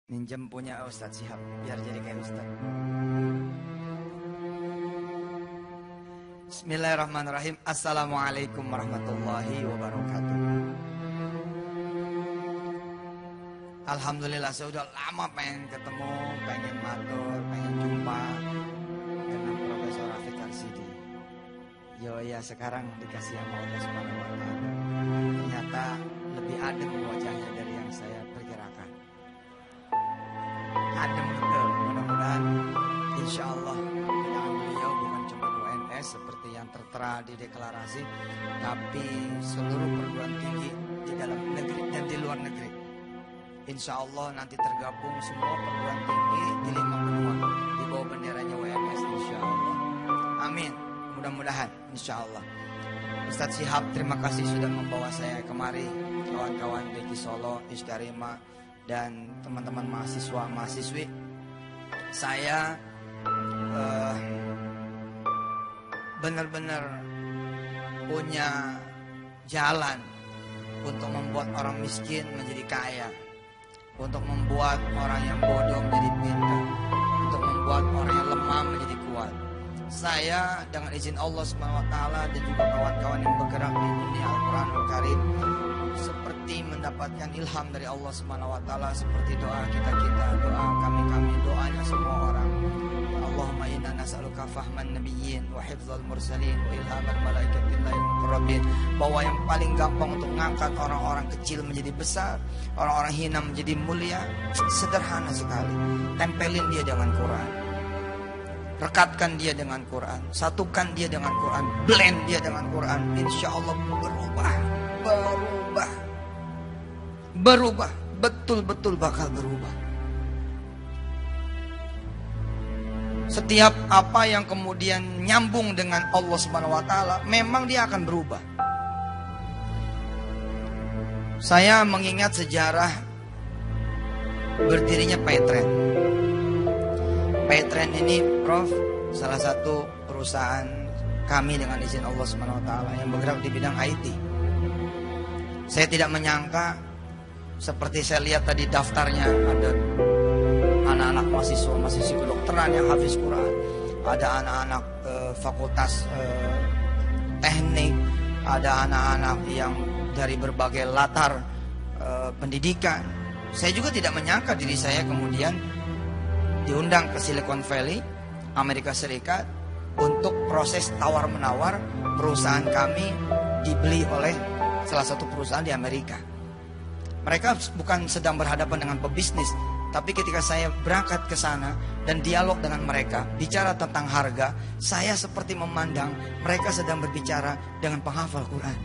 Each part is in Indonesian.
Minjem punya Ustadz Syihab biar jadi kayak Ustadz. Bismillahirrahmanirrahim. Assalamualaikum warahmatullahi wabarakatuh. Alhamdulillah saya udah lama pengen ketemu, pengen matur, pengen jumpa dengan Profesor Rafiq Arsidi. Yo ya sekarang dikasih sama Allah Subhanahu wa taala. Ternyata lebih adem wajahnya dari yang saya perkirakan. Adem betul, mudah-mudahan insya Allah kedatangan beliau bukan cuma UNS seperti yang tertera di deklarasi, tapi seluruh perguruan tinggi di dalam negeri dan di luar negeri. Insya Allah nanti tergabung semua perguruan tinggi di 5 benua di bawah benderanya UNS insya Allah. Amin. Mudah-mudahan insya Allah. Ustadz Syihab terima kasih sudah membawa saya kemari, kawan-kawan Deki Solo, Iskarima, dan teman-teman mahasiswa-mahasiswi. Saya benar-benar punya jalan untuk membuat orang miskin menjadi kaya, untuk membuat orang yang bodoh menjadi pintar, untuk membuat orang yang lemah menjadi kuat. Saya dengan izin Allah SWT dan juga kawan-kawan yang bergerak di dunia Al-Quranul Karim seperti mendapatkan ilham dari Allah SWT, seperti doa kita, doa kami, doanya semua orang. Allahumma inna nas'aluka fahman nabiyyin wa hifdzal mursalin wa ilhamal malaikatillahi muqarrabin. Bahwa yang paling gampang untuk mengangkat orang-orang kecil menjadi besar, orang-orang hina menjadi mulia, sederhana sekali. Tempelin dia dengan Quran, rekatkan dia dengan Quran, satukan dia dengan Quran, blend dia dengan Quran. Insya Allah berubah, betul-betul bakal berubah. Setiap apa yang kemudian nyambung dengan Allah Subhanahu wa taala, memang dia akan berubah. Saya mengingat sejarah berdirinya Paytrend. Paytrend ini, Prof, salah satu perusahaan kami dengan izin Allah Subhanahu wa taala yang bergerak di bidang IT. Saya tidak menyangka, seperti saya lihat tadi daftarnya, ada anak-anak mahasiswa kedokteran yang hafiz Quran, ada anak-anak fakultas teknik, ada anak-anak yang dari berbagai latar pendidikan. Saya juga tidak menyangka diri saya kemudian diundang ke Silicon Valley, Amerika Serikat, untuk proses tawar-menawar perusahaan kami dibeli oleh salah satu perusahaan di Amerika. Mereka bukan sedang berhadapan dengan pebisnis, tapi ketika saya berangkat ke sana dan dialog dengan mereka, bicara tentang harga, saya seperti memandang mereka sedang berbicara dengan penghafal Quran.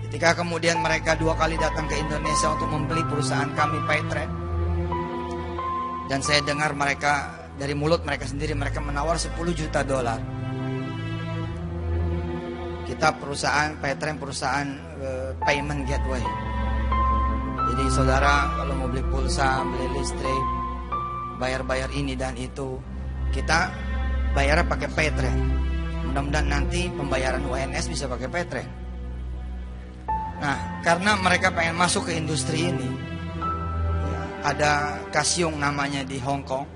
Ketika kemudian mereka 2 kali datang ke Indonesia untuk membeli perusahaan kami Paytrend, dan saya dengar mereka dari mulut mereka sendiri, mereka menawar $10 juta. Kita perusahaan Paytrend, perusahaan payment gateway. Jadi saudara kalau mau beli pulsa, beli listrik, bayar-bayar ini dan itu, kita bayarnya pakai Paytrend. Mudah-mudahan nanti pembayaran UNS bisa pakai Paytrend. Nah, karena mereka pengen masuk ke industri ini, ada Kasyong namanya di Hong Kong.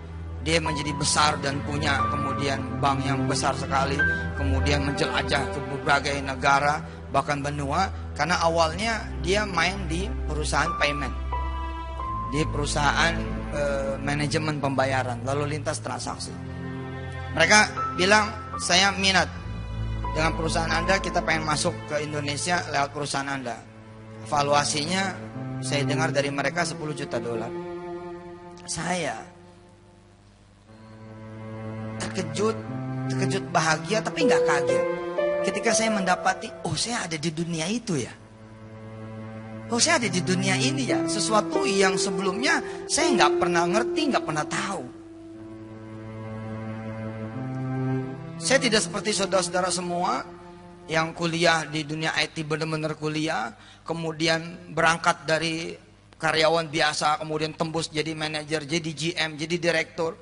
Dia menjadi besar dan punya kemudian bank yang besar sekali, kemudian menjelajah ke berbagai negara, bahkan benua. Karena awalnya dia main di perusahaan payment, di perusahaan manajemen pembayaran, lalu lintas transaksi. Mereka bilang, saya minat dengan perusahaan Anda, kita pengen masuk ke Indonesia lewat perusahaan Anda. Valuasinya saya dengar dari mereka $10 juta. Saya terkejut bahagia, tapi nggak kaget ketika saya mendapati, oh saya ada di dunia itu ya, oh saya ada di dunia ini ya, sesuatu yang sebelumnya saya nggak pernah ngerti, nggak pernah tahu. Saya tidak seperti saudara-saudara semua yang kuliah di dunia IT, benar-benar kuliah, kemudian berangkat dari karyawan biasa, kemudian tembus jadi manajer, jadi GM, jadi direktur,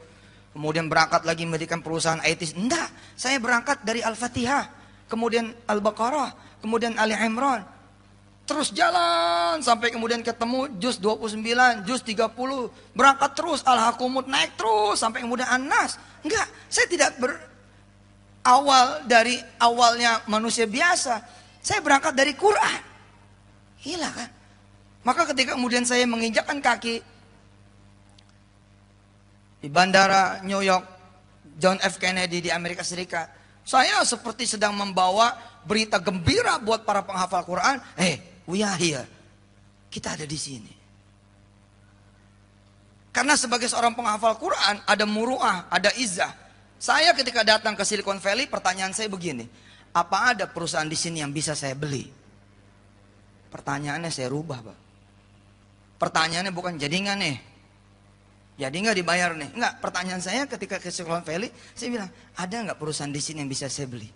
kemudian berangkat lagi mendirikan perusahaan IT. Enggak, saya berangkat dari Al-Fatihah, kemudian Al-Baqarah, kemudian Ali Imran, Terus jalan sampai kemudian ketemu juz 29, juz 30, berangkat terus Al-Hakumut, naik terus sampai kemudian An-Nas. Enggak, saya tidak berawal dari awalnya manusia biasa. Saya berangkat dari Quran. Gila kan? Maka ketika kemudian saya menginjakkan kaki di bandara New York John F. Kennedy di Amerika Serikat, saya seperti sedang membawa berita gembira buat para penghafal Quran. We are here. Kita ada di sini. Karena sebagai seorang penghafal Quran, ada muru'ah, ada izzah. Saya ketika datang ke Silicon Valley, pertanyaan saya begini, apa ada perusahaan di sini yang bisa saya beli? Pertanyaannya saya rubah, Pak. Pertanyaannya bukan jadi nggak nih? Jadi nggak dibayar nih? Enggak, pertanyaan saya ketika ke Silicon Valley, saya bilang, ada nggak perusahaan di sini yang bisa saya beli?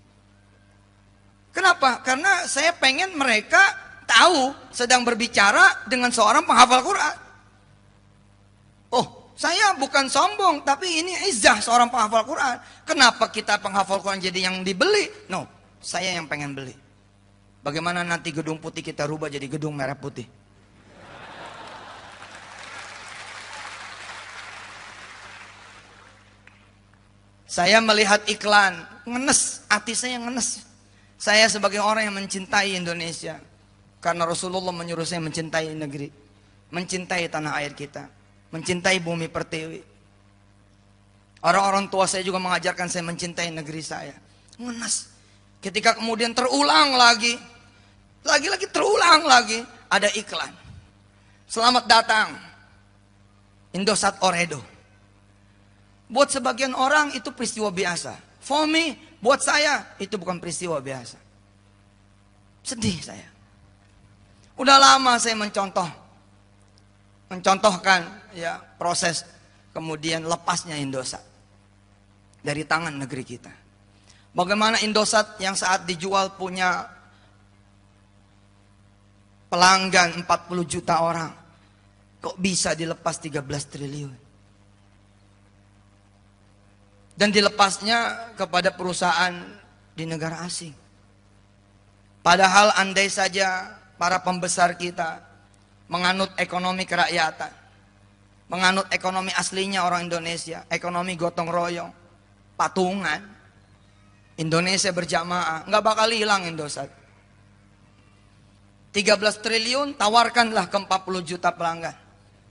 Kenapa? Karena saya pengen mereka tahu sedang berbicara dengan seorang penghafal Quran. Oh, saya bukan sombong, tapi ini izzah seorang penghafal Quran. Kenapa kita penghafal Quran jadi yang dibeli? No, saya yang pengen beli. Bagaimana nanti gedung putih kita rubah jadi gedung merah putih? Saya melihat iklan, ngenes, hati saya ngenes. Saya sebagai orang yang mencintai Indonesia, karena Rasulullah menyuruh saya mencintai negeri, mencintai tanah air kita, mencintai bumi pertiwi. Orang-orang tua saya juga mengajarkan saya mencintai negeri saya. Ngenes. Ketika kemudian terulang lagi terulang lagi, ada iklan. Selamat datang, Indosat Ooredoo. Buat sebagian orang itu peristiwa biasa. For me, buat saya itu bukan peristiwa biasa. Sedih saya. Udah lama saya mencontohkan ya proses kemudian lepasnya Indosat dari tangan negeri kita. Bagaimana Indosat yang saat dijual punya pelanggan 40 juta orang, kok bisa dilepas 13 triliun? Dan dilepasnya kepada perusahaan di negara asing. Padahal andai saja para pembesar kita menganut ekonomi kerakyatan, menganut ekonomi aslinya orang Indonesia, ekonomi gotong royong, patungan, Indonesia berjamaah, nggak bakal hilang Indosat. 13 triliun tawarkanlah ke 40 juta pelanggan.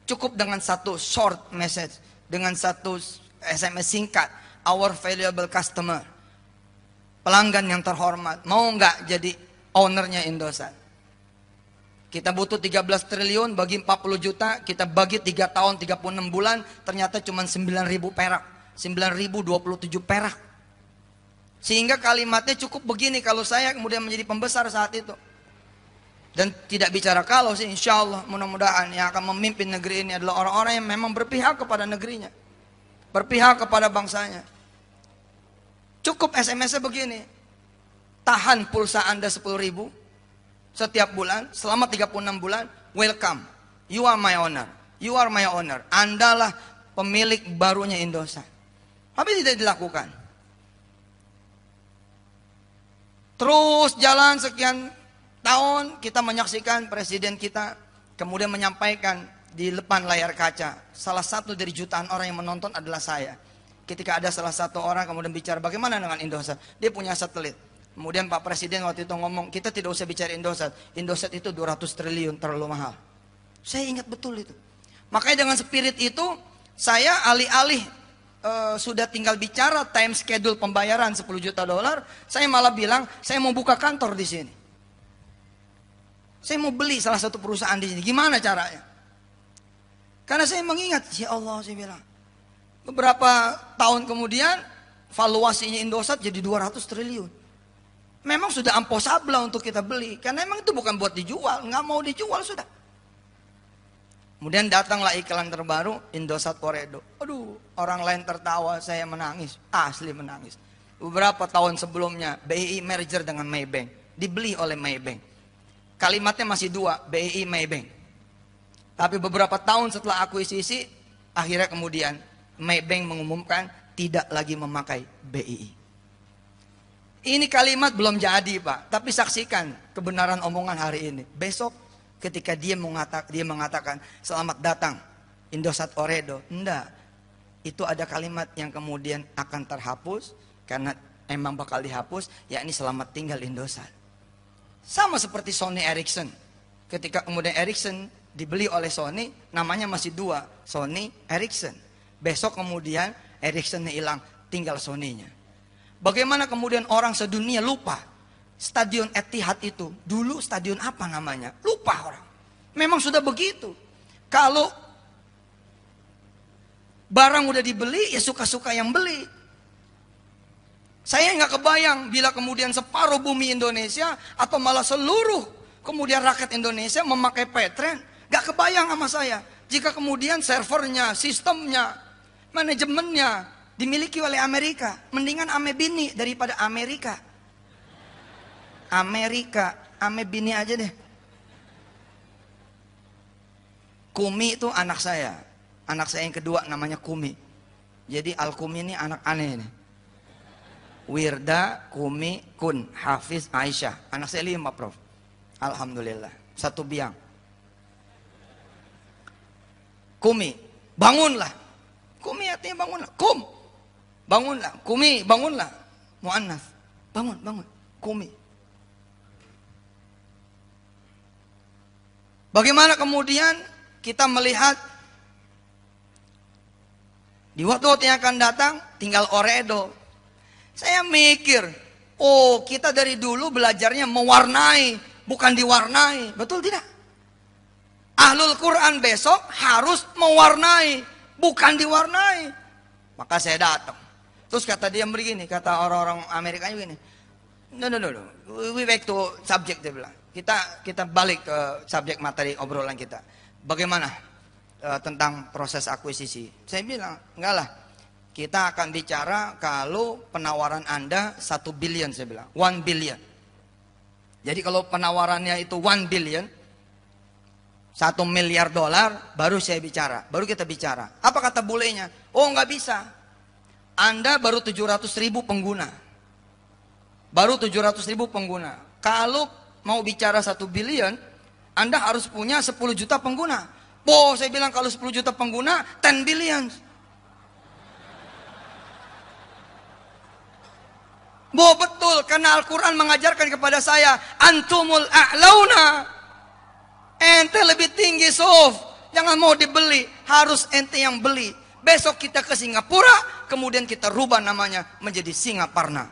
Cukup dengan satu short message, dengan satu SMS singkat. Our valuable customer, pelanggan yang terhormat, mau nggak jadi ownernya Indosat? Kita butuh 13 triliun bagi 40 juta, kita bagi 3 tahun 36 bulan, ternyata cuma 9.000 perak, 9.027 perak. Sehingga kalimatnya cukup begini kalau saya kemudian menjadi pembesar saat itu. Dan tidak bicara kalau sih, insya Allah mudah-mudahan yang akan memimpin negeri ini adalah orang-orang yang memang berpihak kepada negerinya, berpihak kepada bangsanya. Cukup SMS-nya begini, tahan pulsa Anda 10.000 setiap bulan, selama 36 bulan, welcome, you are my owner, you are my owner, Andalah pemilik barunya Indosat. Tapi tidak dilakukan. Terus jalan sekian tahun, kita menyaksikan presiden kita kemudian menyampaikan di depan layar kaca. Salah satu dari jutaan orang yang menonton adalah saya. Ketika ada salah satu orang kemudian bicara bagaimana dengan Indosat, dia punya satelit. Kemudian Pak Presiden waktu itu ngomong, kita tidak usah bicara Indosat, Indosat itu 200 triliun terlalu mahal. Saya ingat betul itu. Makanya dengan spirit itu, saya alih-alih sudah tinggal bicara time schedule pembayaran 10 juta dolar, saya malah bilang, saya mau buka kantor di sini. Saya mau beli salah satu perusahaan di sini. Gimana caranya? Karena saya mengingat, ya Allah, saya bilang, beberapa tahun kemudian valuasinya Indosat jadi 200 triliun. Memang sudah impossible untuk kita beli, karena memang itu bukan buat dijual, nggak mau dijual sudah. Kemudian datanglah iklan terbaru Indosat Ooredoo. Aduh, orang lain tertawa, saya menangis, asli menangis. Beberapa tahun sebelumnya BI merger dengan Maybank, dibeli oleh Maybank. Kalimatnya masih dua, BI Maybank. Tapi beberapa tahun setelah akuisisi, akhirnya kemudian Maybank mengumumkan tidak lagi memakai BII. Ini kalimat belum jadi Pak, tapi saksikan kebenaran omongan hari ini. Besok ketika dia mengatakan selamat datang Indosat Oredo, enggak. Itu ada kalimat yang kemudian akan terhapus karena emang bakal dihapus, yakni selamat tinggal Indosat. Sama seperti Sony Ericsson. Ketika kemudian Ericsson dibeli oleh Sony, namanya masih dua, Sony Ericsson. Besok kemudian Ericsson hilang, tinggal Sony-nya. Bagaimana kemudian orang sedunia lupa Stadion Etihad itu dulu stadion apa namanya? Lupa orang. Memang sudah begitu. Kalau barang udah dibeli, ya suka-suka yang beli. Saya nggak kebayang bila kemudian separuh bumi Indonesia atau malah seluruh kemudian rakyat Indonesia memakai Petren. Nggak kebayang sama saya. Jika kemudian servernya, sistemnya, manajemennya dimiliki oleh Amerika. Mendingan ame bini daripada Amerika. Ame bini aja deh. Kumi itu anak saya. Anak saya yang kedua namanya Kumi. Jadi Al-Kumi ini anak aneh nih. Wirda, Kumi, Kun, Hafiz, Aisyah. Anak saya 5 Prof. Alhamdulillah. 1 biang. Kumi, bangunlah. Kumi artinya bangunlah. Kum, bangunlah. Kumi, bangunlah. Mu'annas, bangun. Kumi. Bagaimana kemudian kita melihat di waktu-waktu yang akan datang tinggal Oredo. Saya mikir, oh kita dari dulu belajarnya mewarnai, bukan diwarnai. Betul tidak? Ahlul Quran besok harus mewarnai, bukan diwarnai. Maka saya datang. Terus kata dia begini, kata orang-orang Amerika begini. No. We back to subject, dia bilang. Kita balik ke subjek materi obrolan kita. Bagaimana tentang proses akuisisi? Saya bilang, enggak lah. Kita akan bicara kalau penawaran Anda 1 billion, saya bilang. 1 billion. Jadi kalau penawarannya itu 1 billion, 1 miliar dolar, baru saya bicara. Baru kita bicara. Apa kata bulenya? Oh nggak bisa. Anda baru 700.000 pengguna. Baru 700.000 pengguna. Kalau mau bicara 1 billion, Anda harus punya 10 juta pengguna. Oh saya bilang kalau 10 juta pengguna, 10 billion. Betul, karena Al-Quran mengajarkan kepada saya, antumul a'launa. Ente lebih tinggi, Sof. Jangan mau dibeli, harus ente yang beli. Besok kita ke Singapura, kemudian kita rubah namanya menjadi Singaparna.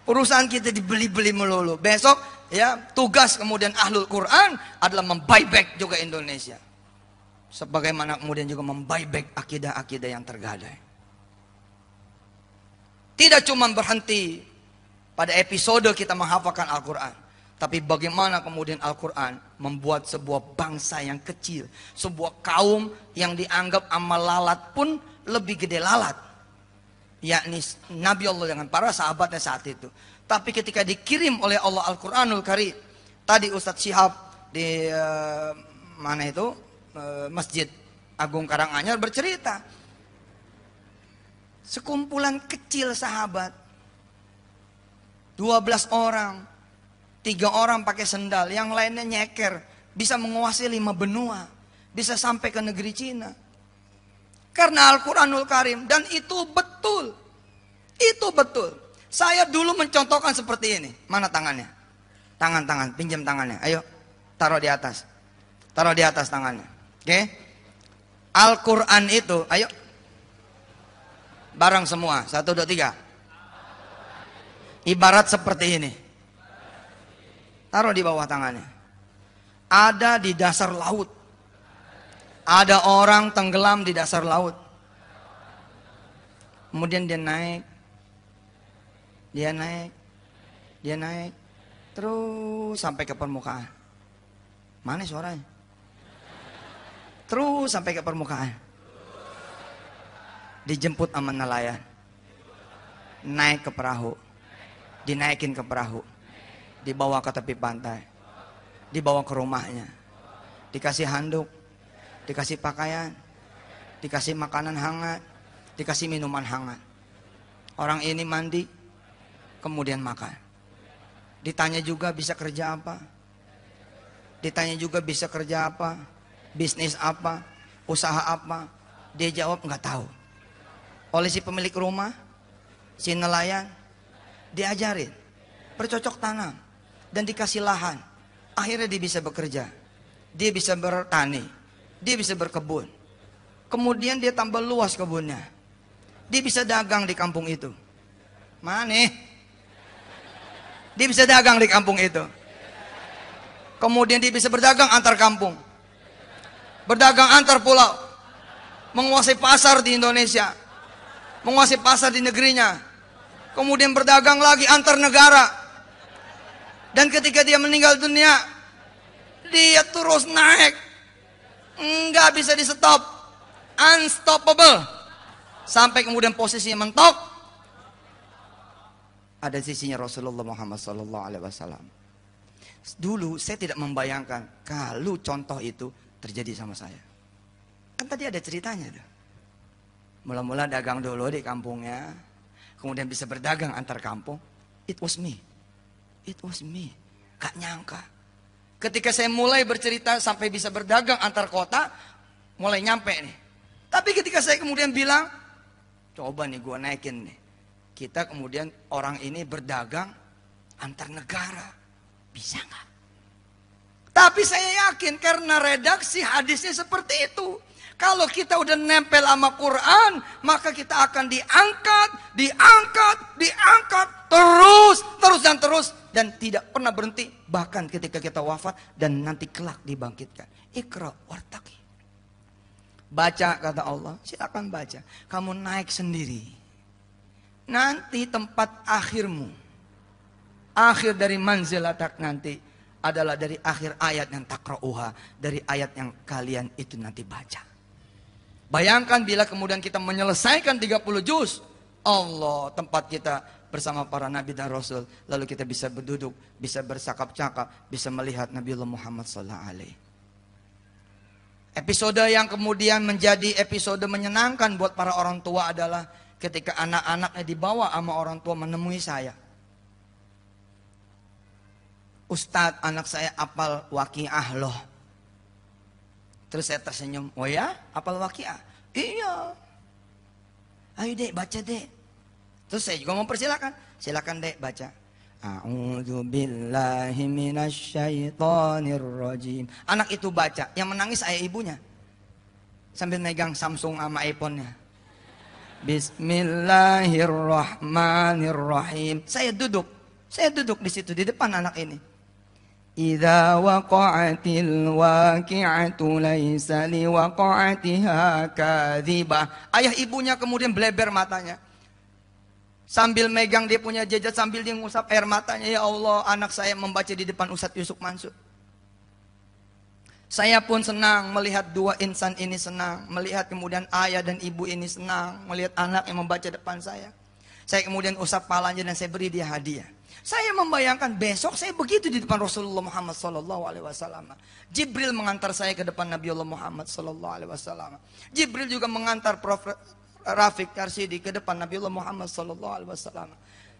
Urusan kita dibeli-beli melulu. Besok ya tugas kemudian Ahlul Quran adalah membuyback juga Indonesia. Sebagaimana kemudian juga membuyback akidah-akidah yang tergadai. Tidak cuma berhenti pada episode kita menghafalkan Al-Quran. Tapi bagaimana kemudian Al-Quran membuat sebuah bangsa yang kecil. Sebuah kaum yang dianggap amal lalat pun lebih gede lalat. Yakni Nabi Allah dengan para sahabatnya saat itu. Tapi ketika dikirim oleh Allah Al-Quranul Karim. Tadi Ustadz Syihab di Masjid Agung Karanganyar bercerita. Sekumpulan kecil sahabat. 12 orang. 3 orang pakai sendal, yang lainnya nyeker. Bisa menguasai 5 benua. Bisa sampai ke negeri Cina. Karena Al-Quranul Karim. Dan itu betul. Itu betul. Saya dulu mencontohkan seperti ini. Mana tangannya? Tangan, pinjam tangannya. Ayo, taruh di atas. Taruh di atas tangannya. Oke? Al-Quran itu, ayo. Bareng semua. 1, 2, 3. Ibarat seperti ini. Taruh di bawah tangannya. Ada di dasar laut. Ada orang tenggelam di dasar laut. Kemudian dia naik. Dia naik. Terus sampai ke permukaan. Mana suaranya? Terus sampai ke permukaan. Dijemput sama nelayan. Naik ke perahu. Dinaikin ke perahu. Dibawa ke tepi pantai. Dibawa ke rumahnya. Dikasih handuk. Dikasih pakaian. Dikasih makanan hangat. Dikasih minuman hangat. Orang ini mandi, kemudian makan. Ditanya juga bisa kerja apa? Ditanya juga bisa kerja apa? Bisnis apa? Usaha apa? Dia jawab nggak tahu. Oleh si pemilik rumah, si nelayan, diajarin, bercocok tanam, dan dikasih lahan. Akhirnya dia bisa bekerja, dia bisa bertani, dia bisa berkebun. Kemudian dia tambah luas kebunnya. Dia bisa dagang di kampung itu. Mana? Dia bisa dagang di kampung itu. Kemudian dia bisa berdagang antar kampung, berdagang antar pulau, menguasai pasar di Indonesia, menguasai pasar di negerinya, kemudian berdagang lagi antar negara. Dan ketika dia meninggal dunia, dia terus naik, nggak bisa di stop, unstoppable, sampai kemudian posisinya mentok. Ada sisinya Rasulullah Muhammad SAW. Dulu saya tidak membayangkan kalau contoh itu terjadi sama saya. Kan tadi ada ceritanya tuh. Mula-mula dagang dulu di kampungnya, kemudian bisa berdagang antar kampung. It was me. It was me. Gak nyangka. Ketika saya mulai bercerita sampai bisa berdagang antar kota, mulai nyampe nih. Tapi ketika saya kemudian bilang, coba nih gue naikin nih. Kita kemudian orang ini berdagang antar negara. Bisa gak? Tapi saya yakin karena redaksi hadisnya seperti itu. Kalau kita udah nempel sama Quran, maka kita akan diangkat, terus dan tidak pernah berhenti, bahkan ketika kita wafat dan nanti kelak dibangkitkan. Iqra wartaqi. Baca kata Allah, silakan baca. Kamu naik sendiri. Nanti tempat akhirmu, akhir dari manzilatak nanti adalah dari akhir ayat yang takra'uha, dari ayat yang kalian itu nanti baca. Bayangkan bila kemudian kita menyelesaikan 30 juz, Allah tempat kita bersama para nabi dan rasul, lalu kita bisa berduduk, bisa bercakap-cakap, bisa melihat Nabiullah Muhammad SAW. Episode yang kemudian menjadi episode menyenangkan buat para orang tua adalah ketika anak-anaknya dibawa sama orang tua menemui saya. Ustadz, anak saya apal waqiah loh. Terus saya tersenyum, oh ya, apal waqiah? Iya. Ayo dek, baca dek. Terus saya juga mempersilakan, silakan dek baca. A'udzu billahi minasyaitonir rajim. Anak itu baca, yang menangis ayah ibunya. Sambil megang Samsung sama iPhone-nya. Bismillahirrahmanirrahim. Saya duduk di situ di depan anak ini. Idza waqa'atil waqi'atu laisa liwaqa'atiha kadzibah. Ayah ibunya kemudian bleber matanya. Sambil megang dia punya jejak, sambil dia ngusap air matanya. Ya Allah, anak saya membaca di depan Ustadz Yusuf Mansur. Saya pun senang melihat dua insan ini senang. Melihat kemudian ayah dan ibu ini senang. Melihat anak yang membaca depan saya. Saya kemudian usap palanya dan saya beri dia hadiah. Saya membayangkan besok saya begitu di depan Rasulullah Muhammad SAW. Jibril mengantar saya ke depan Nabiullah Muhammad SAW. Jibril juga mengantar Prof. Rafiq Karsidi ke depan Nabiullah Muhammad SAW.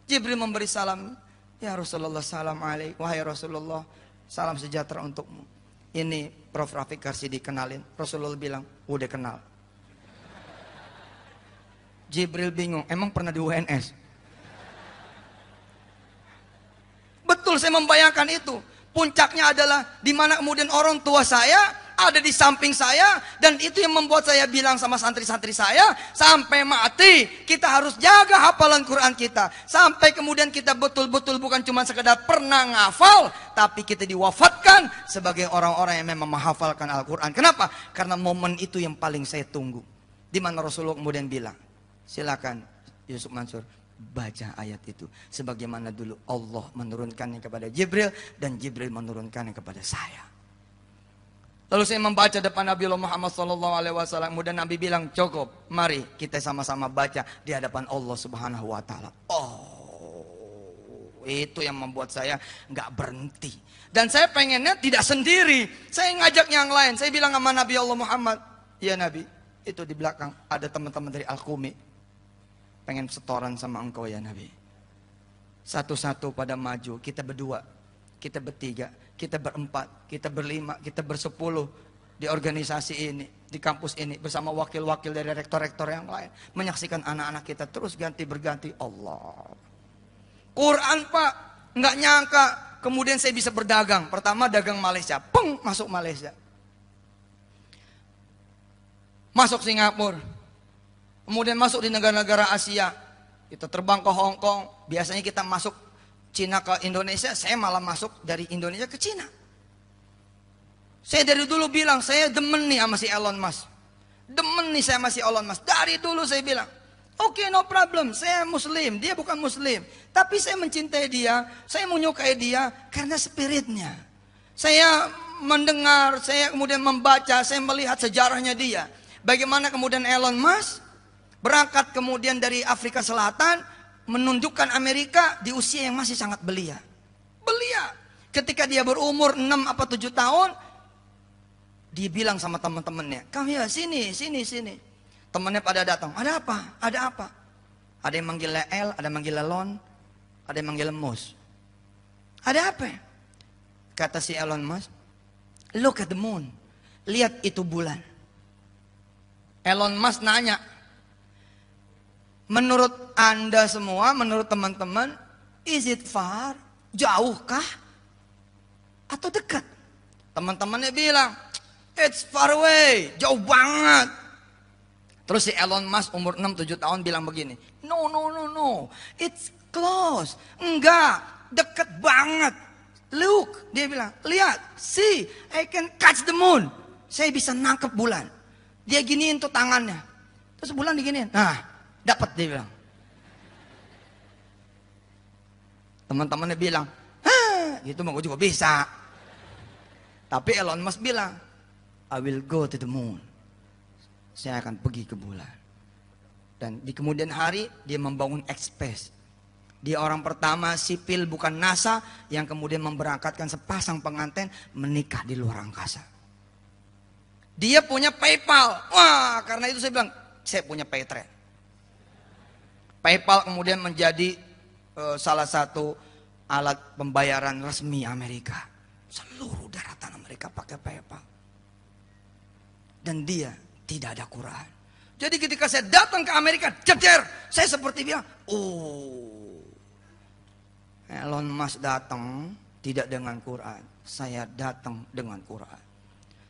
Jibril memberi salam, ya Rasulullah salam alaikum, wahai Rasulullah salam sejahtera untukmu. Ini Prof. Rafiq Karsidi, kenalin. Rasulullah bilang, udah kenal. Jibril bingung, emang pernah di UNS? Betul, saya membayangkan itu. Puncaknya adalah di mana kemudian orang tua saya ada di samping saya, dan itu yang membuat saya bilang sama santri-santri saya, sampai mati kita harus jaga hafalan Quran kita, sampai kemudian kita betul-betul bukan cuma sekedar pernah ngafal, tapi kita diwafatkan sebagai orang-orang yang memang menghafalkan Al-Quran. Kenapa? Karena momen itu yang paling saya tunggu, di mana Rasulullah kemudian bilang, silakan Yusuf Mansur baca ayat itu sebagaimana dulu Allah menurunkannya kepada Jibril dan Jibril menurunkannya kepada saya. Lalu saya membaca depan Nabi Muhammad SAW. Kemudian Nabi bilang, cukup, mari kita sama-sama baca di hadapan Allah Subhanahu Wa Taala. Oh, itu yang membuat saya nggak berhenti. Dan saya pengennya tidak sendiri. Saya ngajak yang lain. Saya bilang sama Nabi Allah Muhammad, ya Nabi, itu di belakang ada teman-teman dari Al-Qumi. pengen setoran sama engkau ya Nabi. Satu-satu pada maju, kita berdua, kita bertiga, kita berempat, kita berlima, kita bersepuluh di organisasi ini, di kampus ini bersama wakil-wakil dari rektor-rektor yang lain, menyaksikan anak-anak kita terus ganti berganti. Allah, Quran Pak, nggak nyangka kemudian saya bisa berdagang. Pertama dagang Malaysia, peng, masuk Malaysia, masuk Singapura, kemudian masuk di negara-negara Asia. Kita terbang ke Hong Kong. Biasanya kita masuk Cina ke Indonesia, saya malah masuk dari Indonesia ke Cina. Saya dari dulu bilang, saya demen nih sama si Elon Musk. Demen nih saya sama si Elon Musk. Dari dulu saya bilang, oke, no problem, saya Muslim, dia bukan Muslim. Tapi saya mencintai dia, saya menyukai dia karena spiritnya. Saya mendengar, saya kemudian membaca, saya melihat sejarahnya dia. Bagaimana kemudian Elon Musk berangkat kemudian dari Afrika Selatan, menunjukkan Amerika di usia yang masih sangat belia. Belia. Ketika dia berumur 6 apa 7 tahun, dia bilang sama teman-temannya, "Kamu ya sini, sini, sini." Temannya pada datang, "Ada apa? Ada apa?" Ada yang manggil El, ada yang manggil Elon, ada yang manggil Mus. "Ada apa?" Kata si Elon Musk, "Look at the moon." Lihat itu bulan. Elon Musk nanya, "Menurut Anda semua, menurut teman-teman, is it far? Jauhkah? Atau dekat?" Teman-temannya bilang, "It's far away, jauh banget." Terus si Elon Musk umur 6-7 tahun bilang begini, "No, no, no, no, it's close." "Enggak, dekat banget. Look," dia bilang, "lihat, see, I can catch the moon." Saya bisa nangkep bulan. Dia giniin tuh tangannya. Terus bulan diginiin. Nah, dapat dia bilang. Teman-temannya bilang, "Hah, gitu mah gue juga bisa." Tapi Elon Musk bilang, "I will go to the moon." Saya akan pergi ke bulan. Dan di kemudian hari dia membangun X-Space. Dia orang pertama sipil bukan NASA yang kemudian memberangkatkan sepasang pengantin menikah di luar angkasa. Dia punya PayPal. Wah, karena itu saya bilang, saya punya Paytrade. PayPal kemudian menjadi salah satu alat pembayaran resmi Amerika. Seluruh daratan Amerika pakai PayPal. Dan dia tidak ada Quran. Jadi ketika saya datang ke Amerika, jejer, saya seperti bilang, "Oh, Elon Musk datang tidak dengan Quran, saya datang dengan Quran."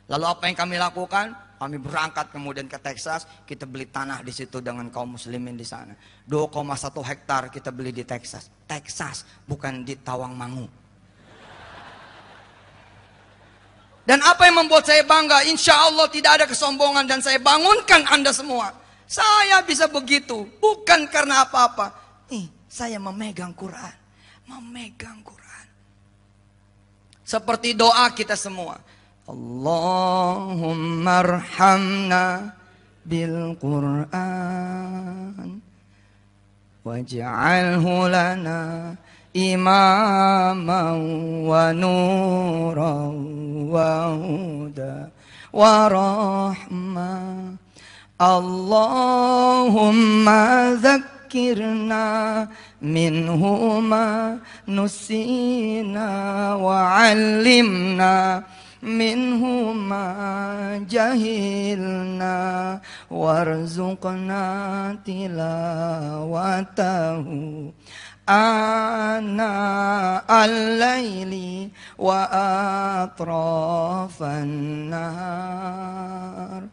Lalu apa yang kami lakukan? Kami berangkat kemudian ke Texas, kita beli tanah di situ dengan kaum muslimin di sana. 2,1 hektar kita beli di Texas. Texas, bukan di Tawangmangu. Dan apa yang membuat saya bangga? Insya Allah tidak ada kesombongan dan saya bangunkan Anda semua. Saya bisa begitu, bukan karena apa-apa. Saya memegang Quran. Memegang Quran. Seperti doa kita semua. Allahumma arhamna bil Quran waj'alhu lana imaman wa nuran wa huda wa rahmah. Allahumma zakkirna minhu ma nusina wa 'allimna minhu ma jahilna warzuqna tilawatahu ana al-laili wa atrafan nahar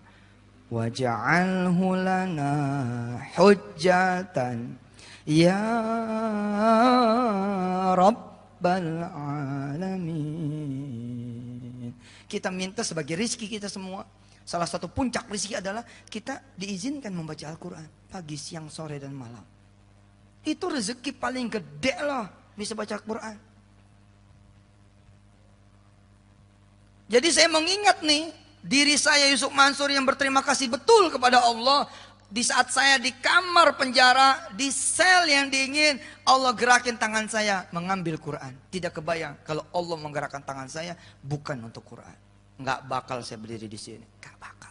waj'alhu lana hujjatan ya rabbal alamin. Kita minta sebagai rizki kita semua. Salah satu puncak rizki adalah kita diizinkan membaca Al-Quran pagi, siang, sore, dan malam. Itu rezeki paling gede loh, bisa baca Al-Quran. Jadi saya mengingat nih, diri saya Yusuf Mansur yang berterima kasih betul kepada Allah. Di saat saya di kamar penjara, di sel yang dingin, Allah gerakin tangan saya mengambil Quran. Tidak kebayang kalau Allah menggerakkan tangan saya bukan untuk Quran. Nggak bakal saya berdiri di sini, nggak bakal.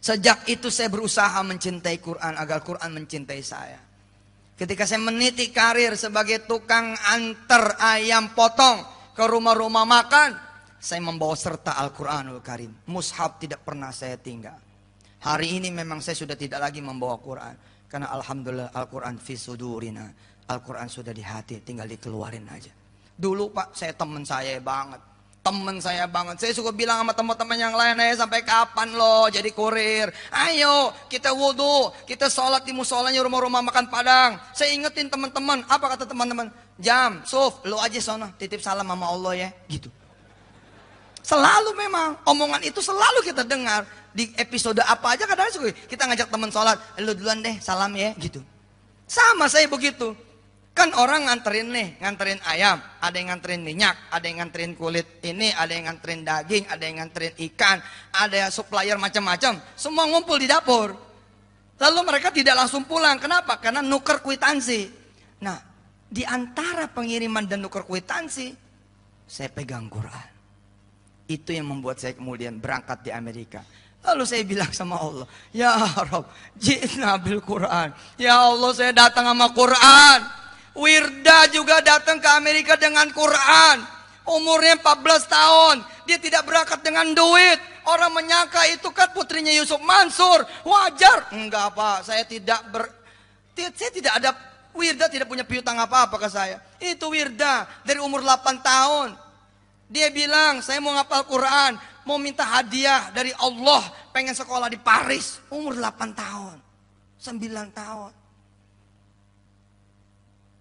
Sejak itu saya berusaha mencintai Quran agar Quran mencintai saya. Ketika saya meniti karir sebagai tukang antar ayam potong ke rumah-rumah makan, saya membawa serta Al-Quranul Karim. Mushaf tidak pernah saya tinggal. Hari ini memang saya sudah tidak lagi membawa Quran. Karena alhamdulillah Al-Quran fi sudurina. Al-Quran sudah di hati, tinggal dikeluarin aja. Dulu Pak, saya teman saya banget. Teman saya banget. Saya suka bilang sama teman-teman yang lain, sampai kapan lo jadi kurir? Ayo kita wudhu, kita sholat di musolanya rumah-rumah makan Padang. Saya ingetin teman-teman, apa kata teman-teman? Jam, Suf, lo aja sono, titip salam sama Allah ya, gitu. Selalu memang, omongan itu selalu kita dengar. Di episode apa aja kadang-kadang kita ngajak teman sholat, lo duluan deh, salam ya, gitu. Sama saya begitu. Kan orang nganterin nih, nganterin ayam, ada yang nganterin minyak, ada yang nganterin kulit ini, ada yang nganterin daging, ada yang nganterin ikan, ada supplier macam-macam, semua ngumpul di dapur. Lalu mereka tidak langsung pulang, kenapa? Karena nuker kwitansi. Nah, di antara pengiriman dan nuker kwitansi, saya pegang Quran. Itu yang membuat saya kemudian berangkat di Amerika. Lalu saya bilang sama Allah, ya Rabb, ji'na bil Quran. Ya Allah, saya datang sama Quran. Wirda juga datang ke Amerika dengan Quran. Umurnya 14 tahun. Dia tidak berangkat dengan duit. Orang menyangka itu kan putrinya Yusuf Mansur. Wajar. Enggak Pak, saya tidak ada Wirda, tidak punya piutang apa-apa ke saya. Itu Wirda dari umur 8 tahun. Dia bilang, saya mau ngapal Quran, mau minta hadiah dari Allah, pengen sekolah di Paris. Umur 8 tahun, 9 tahun.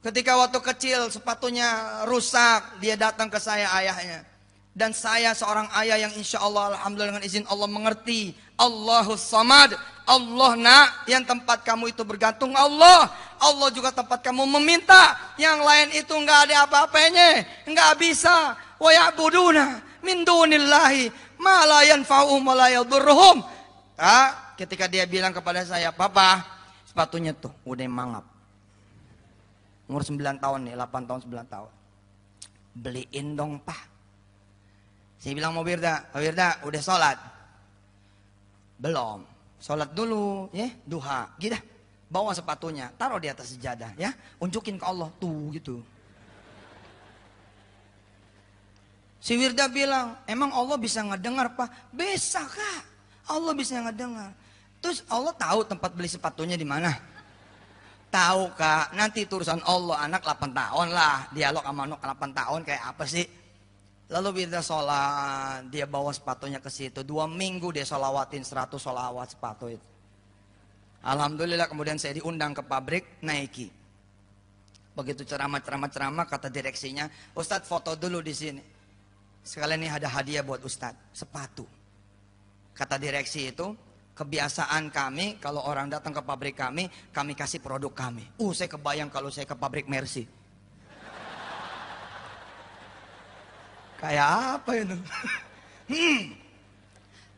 Ketika waktu kecil sepatunya rusak, dia datang ke saya ayahnya. Dan saya seorang ayah yang insya Allah alhamdulillah dengan izin Allah mengerti. Allahus Samad, Allah nak, yang tempat kamu itu bergantung Allah. Allah juga tempat kamu meminta. Yang lain itu enggak ada apa-apanya, enggak bisa. Wa ya'buduna min dunillahi ma la yanfa'uhum wa la yadurruhum. Ketika dia bilang kepada saya, "Papa, sepatunya tuh udah mangap." Umur 9 tahun nih, 8 tahun, 9 tahun. Beliin dong Pak. Saya bilang mau Wirda, Wirda udah sholat? Belum. Sholat dulu ya, duha. Gitu. Bawa sepatunya, taruh di atas sejadah ya. Unjukin ke Allah, tuh gitu. Si Wirda bilang, emang Allah bisa ngedengar Pak? Bisa Kak, Allah bisa ngedengar. Terus Allah tahu tempat beli sepatunya di mana? Tahu Kak, nanti itu urusan Allah. Anak 8 tahun lah, dialog sama anak 8 tahun kayak apa sih? Lalu kita sholat, dia bawa sepatunya ke situ. 2 minggu dia sholawatin 100 sholawat sepatu itu. Alhamdulillah kemudian saya diundang ke pabrik Nike. Begitu ceramah, kata direksinya, Ustadz foto dulu di sini. Sekalian ini ada hadiah buat Ustadz, sepatu. Kata direksi itu, kebiasaan kami kalau orang datang ke pabrik kami kasih produk kami. Saya kebayang kalau saya ke pabrik Mercy. Kayak apa itu?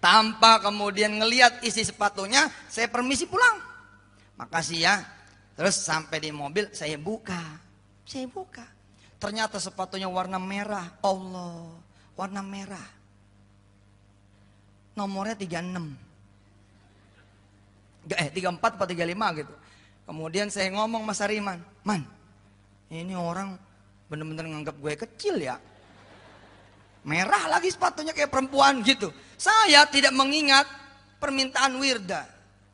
Tanpa kemudian ngelihat isi sepatunya, saya permisi pulang. Makasih ya. Terus sampai di mobil saya buka. Ternyata sepatunya warna merah. Allah, warna merah. Nomornya 36. 34 atau 35 gitu. Kemudian saya ngomong Mas Hariman, Man, ini orang bener-bener nganggap gue kecil ya. Merah lagi sepatunya kayak perempuan gitu. Saya tidak mengingat permintaan Wirda.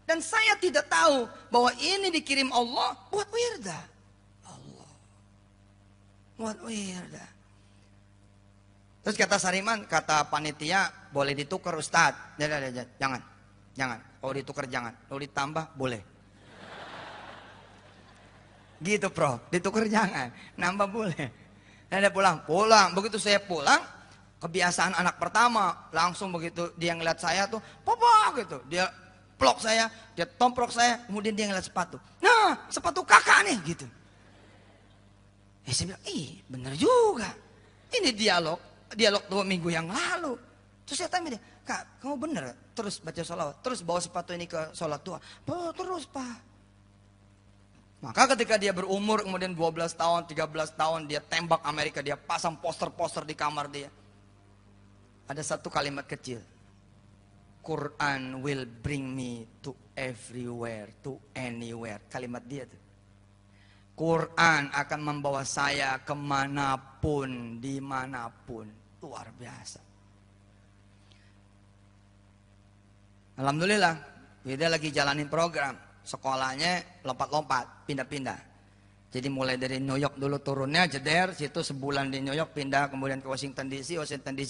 Dan saya tidak tahu bahwa ini dikirim Allah buat Wirda. Allah. Buat Wirda. Terus kata Sariman, kata panitia, boleh ditukar Ustadz. Jangan. Kalau ditukar jangan. Kalau ditambah boleh. Gitu Prof. Ditukar jangan. Nambah boleh. Dan dia pulang. Begitu saya pulang, kebiasaan anak pertama, langsung begitu dia ngeliat saya tuh, Papa gitu. Dia pelok saya, dia tomprok saya, kemudian dia ngeliat sepatu. Nah, sepatu kakak nih gitu. Saya bilang, bener juga. Ini dialog 2 minggu yang lalu. Terus saya tanya dia, Kak, kamu bener terus baca sholawat, terus bawa sepatu ini ke sholat tua? Terus Pak. Maka ketika dia berumur kemudian 12 tahun, 13 tahun, dia tembak Amerika, dia pasang poster-poster di kamar dia. Ada satu kalimat kecil. Quran will bring me to everywhere, to anywhere. Kalimat dia tuh. Quran akan membawa saya kemanapun, dimanapun. Luar biasa. Alhamdulillah, dia lagi jalanin program. Sekolahnya lompat-lompat, pindah-pindah. Jadi mulai dari New York dulu turunnya, jeder, situ sebulan di New York, pindah kemudian ke Washington DC,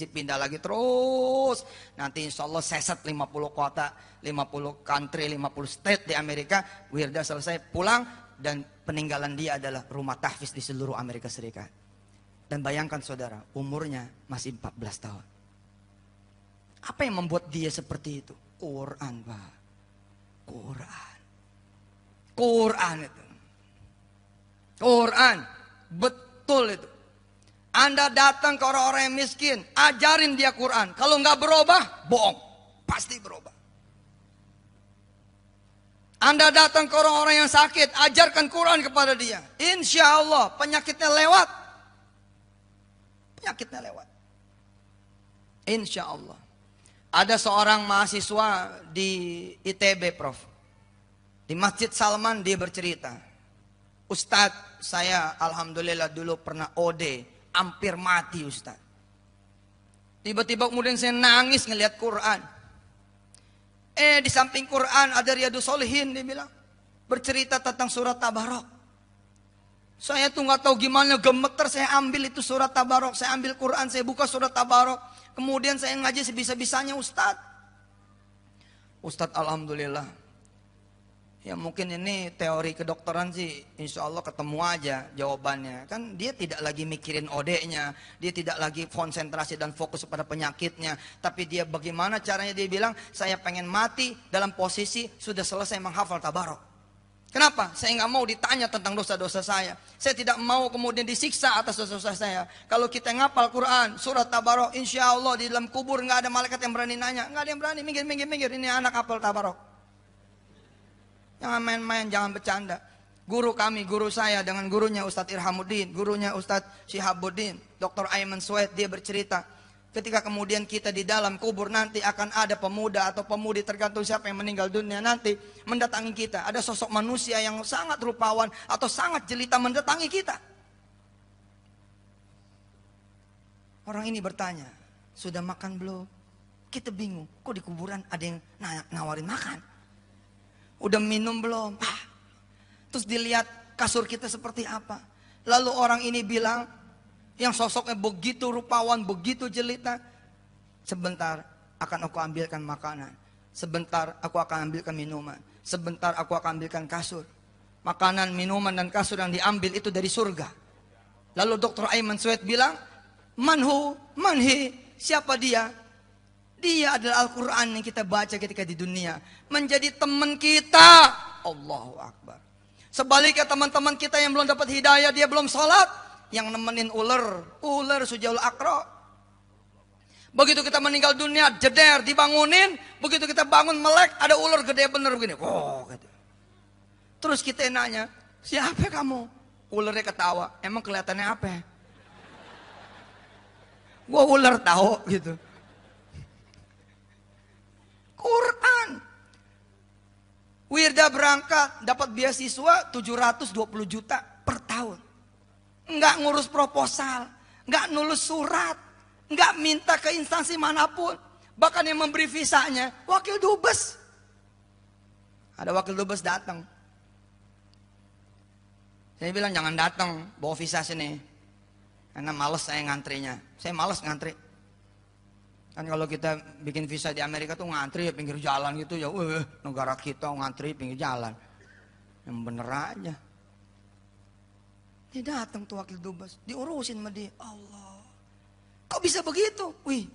pindah lagi terus. Nanti insya Allah seset 50 kota, 50 country, 50 state di Amerika. Wirda selesai pulang dan peninggalan dia adalah rumah tahfiz di seluruh Amerika Serikat. Dan bayangkan saudara, umurnya masih 14 tahun. Apa yang membuat dia seperti itu? Quran, Pak. Quran itu. Quran, betul itu. Anda datang ke orang-orang yang miskin, ajarin dia Quran. Kalau nggak berubah, bohong, pasti berubah. Anda datang ke orang-orang yang sakit, ajarkan Quran kepada dia. Insya Allah penyakitnya lewat. Insya Allah. Ada seorang mahasiswa di ITB, Prof. Di Masjid Salman dia bercerita. Ustadz, saya alhamdulillah dulu pernah OD, hampir mati Ustadz. Tiba-tiba kemudian saya nangis ngelihat Quran. Di samping Quran ada Riyadus Shalihin, dia bilang. Bercerita tentang surat Tabarok. Saya tuh nggak tahu gimana, gemeter saya ambil itu surat Tabarok. Saya ambil Quran, saya buka surat Tabarok. Kemudian saya ngaji sebisa-bisanya Ustadz. Ustadz alhamdulillah. Ya mungkin ini teori kedokteran sih, insya Allah ketemu aja jawabannya. Kan dia tidak lagi mikirin OD-nya, dia tidak lagi konsentrasi dan fokus pada penyakitnya. Tapi dia bagaimana caranya, dia bilang, saya pengen mati dalam posisi sudah selesai menghafal Tabarok. Kenapa? Saya nggak mau ditanya tentang dosa-dosa saya. Saya tidak mau kemudian disiksa atas dosa-dosa saya. Kalau kita ngapal Quran, surat Tabarok, insya Allah di dalam kubur nggak ada malaikat yang berani nanya. Nggak ada yang berani, minggir, ini anak hafal Tabarok. Jangan main-main, jangan bercanda. Guru saya dengan gurunya Ustadz Irhamuddin, gurunya Ustadz Syihabuddin, Dr. Ayman Suhaid, dia bercerita. Ketika kemudian kita di dalam kubur nanti akan ada pemuda atau pemudi, tergantung siapa yang meninggal dunia nanti, mendatangi kita. Ada sosok manusia yang sangat rupawan atau sangat jelita mendatangi kita. Orang ini bertanya, sudah makan belum? Kita bingung, kok di kuburan ada yang nawarin makan? Udah minum belum? Terus dilihat kasur kita seperti apa. Lalu orang ini bilang, yang sosoknya begitu rupawan, begitu jelita, sebentar akan aku ambilkan makanan. Sebentar aku akan ambilkan minuman. Sebentar aku akan ambilkan kasur. Makanan, minuman, dan kasur yang diambil itu dari surga. Lalu Dr. Ayman Suhaid bilang, manhi, siapa dia? Dia adalah Al-Quran yang kita baca ketika di dunia. Menjadi teman kita. Allahu Akbar. Sebaliknya teman-teman kita yang belum dapat hidayah, dia belum sholat, yang nemenin ular sujaul akro. Begitu kita meninggal dunia, jeder, dibangunin. Begitu kita bangun melek, ada ular gede bener begini. Gitu. Terus kita nanya, siapa kamu? Ularnya ketawa, emang kelihatannya apa? Gua ular tahu gitu. Quran. Wirda berangkat dapat beasiswa 720 juta per tahun. Enggak ngurus proposal, enggak nulis surat, enggak minta ke instansi manapun. Bahkan yang memberi visanya wakil dubes. Ada wakil dubes datang. Saya bilang jangan datang, bawa visa sini. Karena males saya ngantrinya. Saya males ngantri. Kan kalau kita bikin visa di Amerika tuh ngantri ya pinggir jalan gitu ya. Negara kita ngantri pinggir jalan. Yang bener aja. Dia datang tuh wakil dubes. Diurusin sama dia. Allah. Kok bisa begitu? Wih.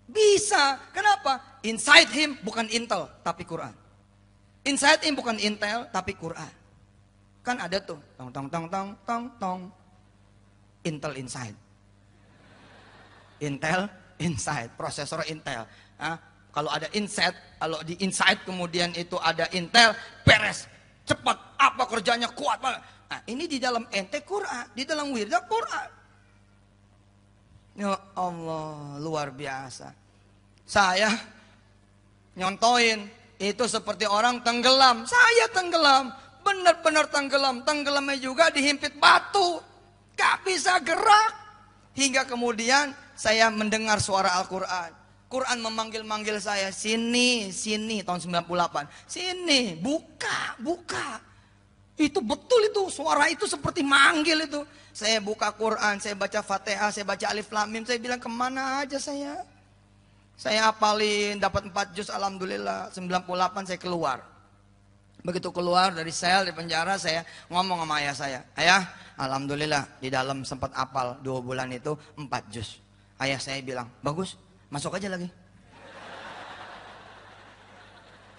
Bisa. Kenapa? Inside him bukan Intel tapi Quran. Inside him bukan Intel tapi Quran. Kan ada tuh. Tong. Intel inside. Intel inside, prosesor Intel. Kalau ada inside, kalau di inside kemudian itu ada Intel, beres, cepat, apa kerjanya kuat banget. Nah, ini di dalam ente Quran, di dalam wirda Quran. Ya Allah, luar biasa. Saya nyontoin. Itu seperti orang tenggelam. Saya tenggelam, benar-benar tenggelam. Tenggelamnya juga dihimpit batu, gak bisa gerak. Hingga kemudian saya mendengar suara Al-Quran. Quran memanggil-manggil saya, sini, sini, tahun 98. Sini, buka, buka. Itu betul itu, suara itu seperti manggil itu. Saya buka Quran, saya baca Fatihah, saya baca Alif Lam Mim. Saya bilang, kemana aja saya? Saya hafalin, dapat 4 juz, alhamdulillah. 98 saya keluar. Begitu keluar dari sel, di penjara, saya ngomong sama ayah saya. Ayah, alhamdulillah di dalam sempat hafal 2 bulan itu 4 juz. Ayah saya bilang, bagus, masuk aja lagi.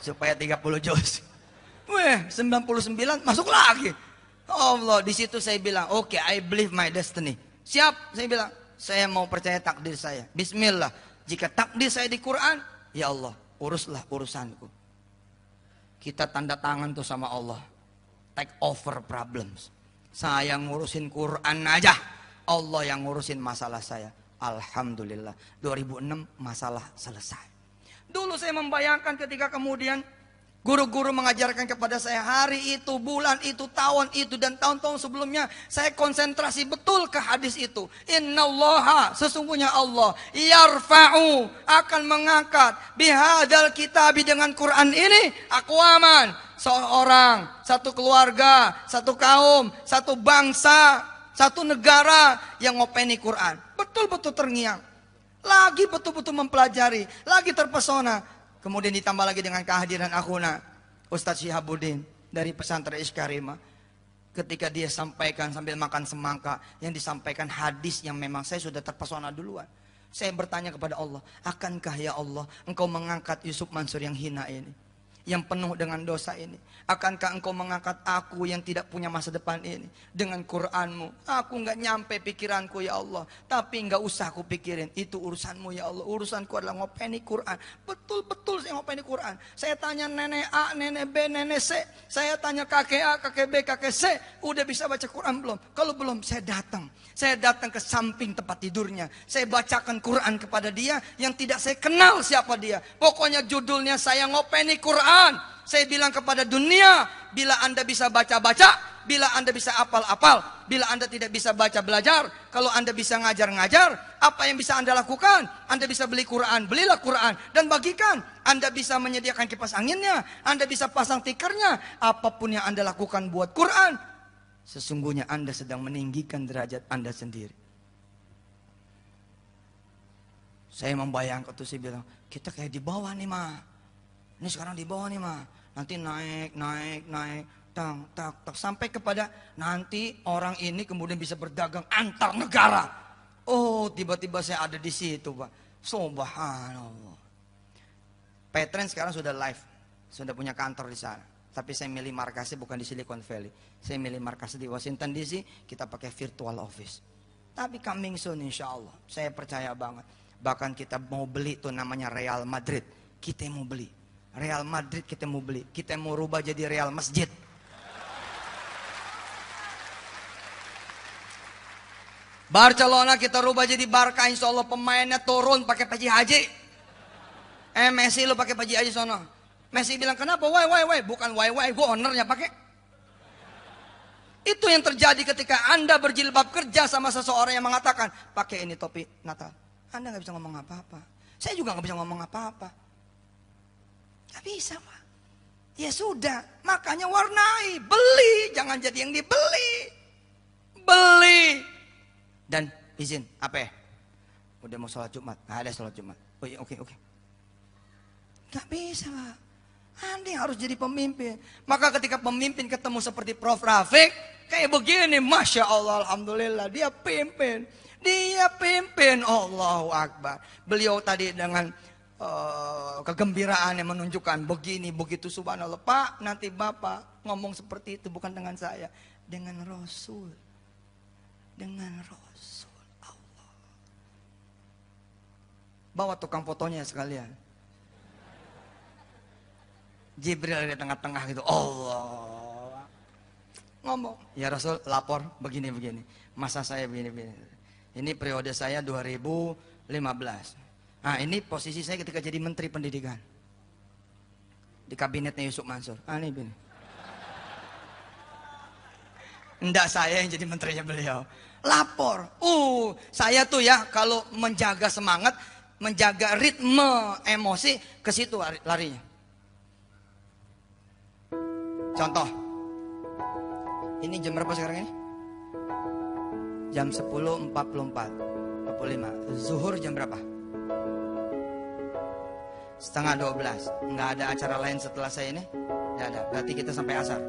Supaya 30 juz. Weh, 99 masuk lagi. Allah, di situ saya bilang, oke, I believe my destiny. Siap, saya bilang, saya mau percaya takdir saya. Bismillah. Jika takdir saya di Quran, ya Allah, uruslah urusanku. Kita tanda tangan tuh sama Allah. Take over problems. Saya ngurusin Quran aja. Allah yang ngurusin masalah saya. Alhamdulillah. 2006 masalah selesai. Dulu saya membayangkan ketika kemudian guru-guru mengajarkan kepada saya hari itu, bulan itu, tahun itu, dan tahun-tahun sebelumnya. Saya konsentrasi betul ke hadis itu. Innallaha, sesungguhnya Allah, yarfa'u, akan mengangkat bihadal kitabi, dengan Quran ini, aqwaman, seorang, satu keluarga, satu kaum, satu bangsa, satu negara yang ngopeni Quran. Betul-betul terngiang. Lagi betul-betul mempelajari, lagi terpesona. Kemudian ditambah lagi dengan kehadiran akhuna Ustadz Syihabuddin dari pesantren Iskarima. Ketika dia sampaikan sambil makan semangka, yang disampaikan hadis yang memang saya sudah terpesona duluan. Saya bertanya kepada Allah, akankah ya Allah engkau mengangkat Yusuf Mansur yang hina ini, yang penuh dengan dosa ini? Akankah engkau mengangkat aku yang tidak punya masa depan ini dengan Quranmu? Aku nggak nyampe pikiranku ya Allah, tapi nggak usah aku pikirin, itu urusanmu ya Allah. Urusanku adalah ngopeni Quran. Betul-betul saya ngopeni Quran. Saya tanya nenek A, nenek B, nenek C. Saya tanya kakek A, kakek B, kakek C. Udah bisa baca Quran belum? Kalau belum, saya datang. Saya datang ke samping tempat tidurnya. Saya bacakan Quran kepada dia yang tidak saya kenal siapa dia. Pokoknya judulnya saya ngopeni Quran. Saya bilang kepada dunia, bila Anda bisa baca-baca, bila Anda bisa apal-apal, bila Anda tidak bisa baca belajar, kalau Anda bisa ngajar-ngajar, apa yang bisa Anda lakukan? Anda bisa beli Quran, belilah Quran dan bagikan. Anda bisa menyediakan kipas anginnya, Anda bisa pasang tikernya, apapun yang Anda lakukan buat Quran, sesungguhnya Anda sedang meninggikan derajat Anda sendiri. Saya membayangkan tuh, saya bilang, kita kayak di bawah nih mah. Ini sekarang di bawah nih mah, nanti naik, tak, sampai kepada nanti orang ini kemudian bisa berdagang antar negara. Oh, tiba-tiba saya ada di situ, Pak. Subhanallah. Petren sekarang sudah live, sudah punya kantor di sana. Tapi saya milih markasnya bukan di Silicon Valley. Saya milih markasnya di Washington DC. Kita pakai virtual office. Tapi coming soon insya Allah. Saya percaya banget. Bahkan kita mau beli tuh namanya Real Madrid. Kita mau beli. Real Madrid kita mau beli. Kita mau rubah jadi Real Masjid. Barcelona kita rubah jadi Barca. Insya Allah pemainnya turun pakai peci haji. Messi lu pakai peci haji sono. Messi bilang kenapa? Why. Bukan why. Gue ownernya pakai. Itu yang terjadi ketika Anda berjilbab kerja sama seseorang yang mengatakan pakai ini topi Natal. Anda gak bisa ngomong apa-apa. Saya juga gak bisa ngomong apa-apa. Gak bisa, Pak. Ya sudah, makanya warnai, beli, jangan jadi yang dibeli. Beli. Dan izin, apa ya? Udah mau sholat Jumat, ada sholat Jumat. Oh iya, oke. Gak bisa, Pak. Anda yang harus jadi pemimpin. Maka ketika pemimpin ketemu seperti Prof. Rafiq, kayak begini, Masya Allah, Alhamdulillah, dia pimpin. Allahu Akbar. Beliau tadi dengan kegembiraan yang menunjukkan begini begitu, subhanallah. Pak, nanti Bapak ngomong seperti itu bukan dengan saya, dengan Rasul. Allah. Bawa tukang fotonya sekalian. Jibril di tengah-tengah gitu. Allah. Ngomong, ya Rasul, lapor begini. Masa saya begini. Ini periode saya 2015. Nah, ini posisi saya ketika jadi Menteri Pendidikan. di kabinetnya Yusuf Mansur. Ini bin. Enggak, saya yang jadi menterinya beliau. Lapor. Saya tuh ya kalau menjaga semangat, menjaga ritme emosi, ke situ larinya. Contoh. Ini jam berapa sekarang ini? Jam 10.44. 45. Zuhur jam berapa? Setengah 12. Nggak ada acara lain setelah saya ini? Nggak ada. Berarti kita sampai asar.